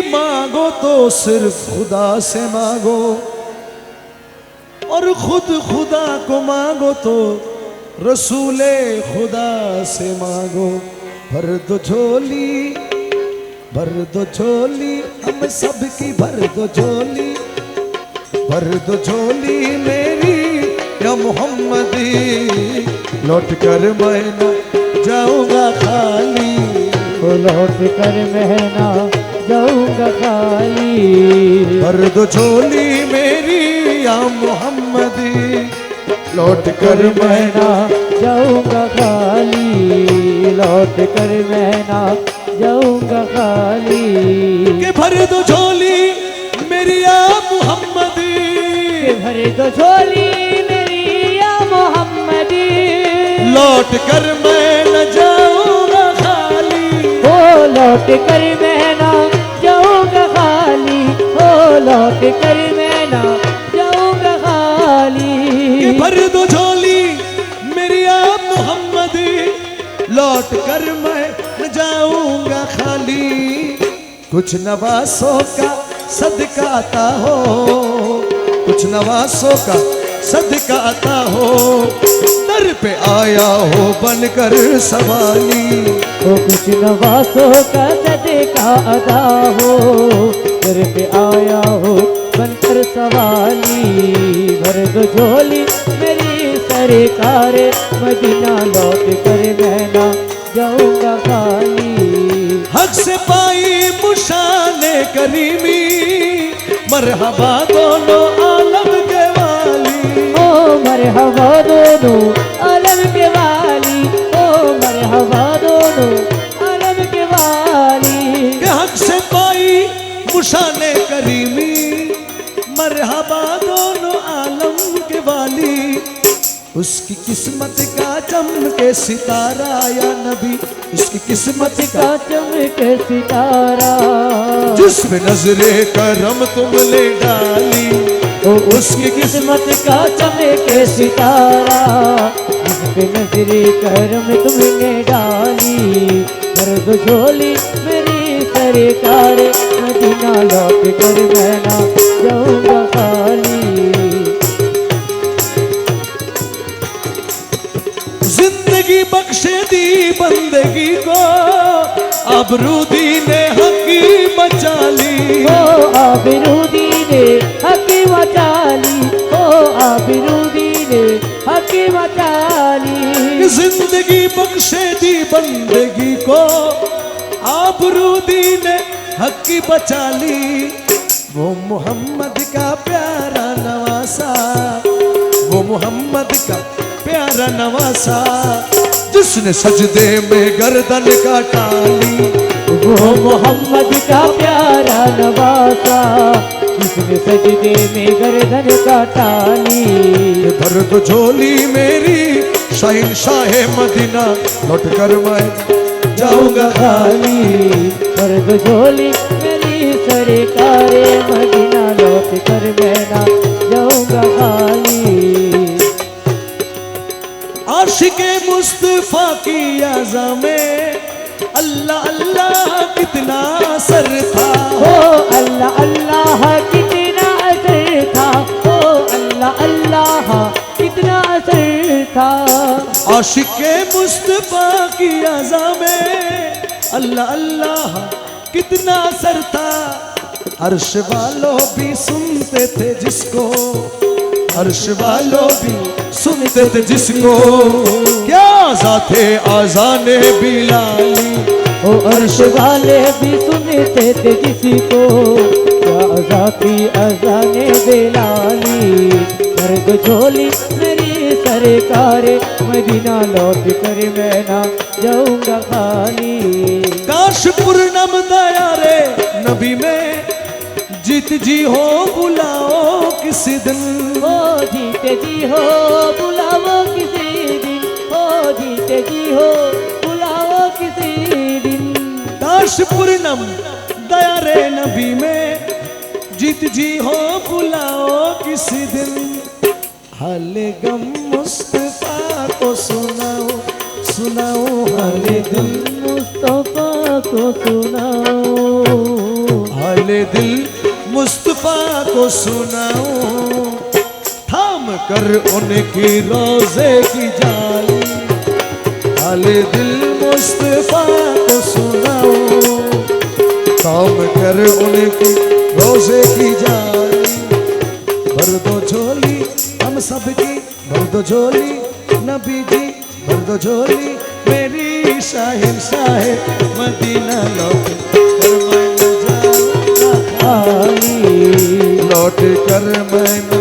मांगो तो सिर्फ खुदा से मांगो, और खुद खुदा को मांगो तो रसूले खुदा से मांगो। भर दो झोली, भर दो झोली, हम सबकी भर दो झोली, भर दो झोली मेरी या मोहम्मदी, लौट कर मैं न जाऊंगा खाली, लौट कर मैं ना जाऊंगा खाली। भर दो झोली मेरी या मोहम्मदी, लौट कर मैं ना जाऊंगा खाली, लौट कर मैं ना जाऊंगा खाली। के भर दो झोली मेरी या मोहम्मदी, के भर दो झोली मेरी या मोहम्मदी, लौट कर मैं न जाऊंगा खाली, ओ लौट कर मैं ना जाऊंगा खाली, ओ लौट कर मैं ना जाऊंगा खाली। के भर दो झोली मेरी या मोहम्मदी, लौट कर मैं न जाऊंगा खाली। कुछ नवासों का सदका आता हो, कुछ नवासों का सदका आता हो, दर पे आया हो बनकर सवाली, ओ कुछ नवासों का सदका अदा हो, दर पे आया हो बनकर सवाली। भर दो झोली मेरी सरकार, मदीना लौट कर मैं ना जाऊंगा खाली। हक से पाई मुशाने करीमी, मरहबा दोनों आलम के वाली, ओ मरहबा दोनों आलम के वाली, ओ मरहबा दोनों आलम के वाली। के हक से पाई मुशाने करीमी, मरहबा दोनों आलम के वाली। उसकी किस्मत का चमके सितारा या नबी, उसकी किस्मत का चमके सितारा, जिसमें नजरे करम तुमने डाली, ओ उसकी किस्मत का चमके सितारा, जिसपे नजरे करम तुमने डाली। भर दो झोली मेरी सरकार, मदीना लौट कर मैं ना जाऊंगा खाली। जिंदगी बख्शे दी बंदगी को, आबरूदी ने हकी बचा ली, ओ आबरूदी ने हकी बचा ली, ओ आबरूदी ने हकी बचा ली। जिंदगी बख्शे दी बंदगी को, आबरूदी ने हकी बचा ली। वो मोहम्मद का प्यारा नवासा, वो मोहम्मद का प्यारा नवासा, जिसने सजदे में गर्दन का टाली, वो मोहम्मद का प्यारा नवासा, जिसने सजदे में गर्दन का टाली। भर दो झोली मेरी शाहीन शाहे मदीना, लौट कर मैं जाऊंगा खाली। भर दो झोली मेरी सरकार, मदीना लौट कर मैं ना जाऊंगा खाली। आशिके मुस्तफा की आज़ा में अल्लाह अल्लाह कितना असर था, ओ अल्लाह अल्लाह कितना असर था, ओ अल्लाह अल्लाह कितना असर था। आशिके मुस्तफा की आज़ा में अल्लाह अल्लाह कितना असर था। अर्श वालों भी सुनते थे जिसको, अर्श वालों भी सुनते थे जिसको, क्या ज़ाते आज़ाने बिलाली, ओ अर्श वाले भी सुनते थे जिसको, क्या ज़ाती अज़ाने बिलाली। भर दो झोली मेरी सरकार, मदीना लौट कर मैं ना जाऊंगा खाली। काश पूर्णम दया रे नबी में जीत जी हो बुलाओ किसी दिन, ओ जीते जी हो बुलाओ किसी दिन, ओ जीते जी हो बुलाओ किसी दिन। काश पूर्णम दया रे नबी में जीत जी हो बुलाओ किसी दिन। हाले गम मुस्तफा को सुनाओ सुनाओ, हाले गम मुस्तफा को सुनाओ, हाले हाले दिल मुस्तफा को सुनाऊं, थाम कर उनकी रोजे की जाली। हाले दिल मुस्तफा को सुनाऊं, थाम कर उनकी रोजे की जाली। भर दो झोली हम सबकी, भर दो झोली नबी जी, भर दो झोली मेरी शाहिर शाहिर मदीना लौट कर मैं न जाऊंगा खाली, लौट कर मैं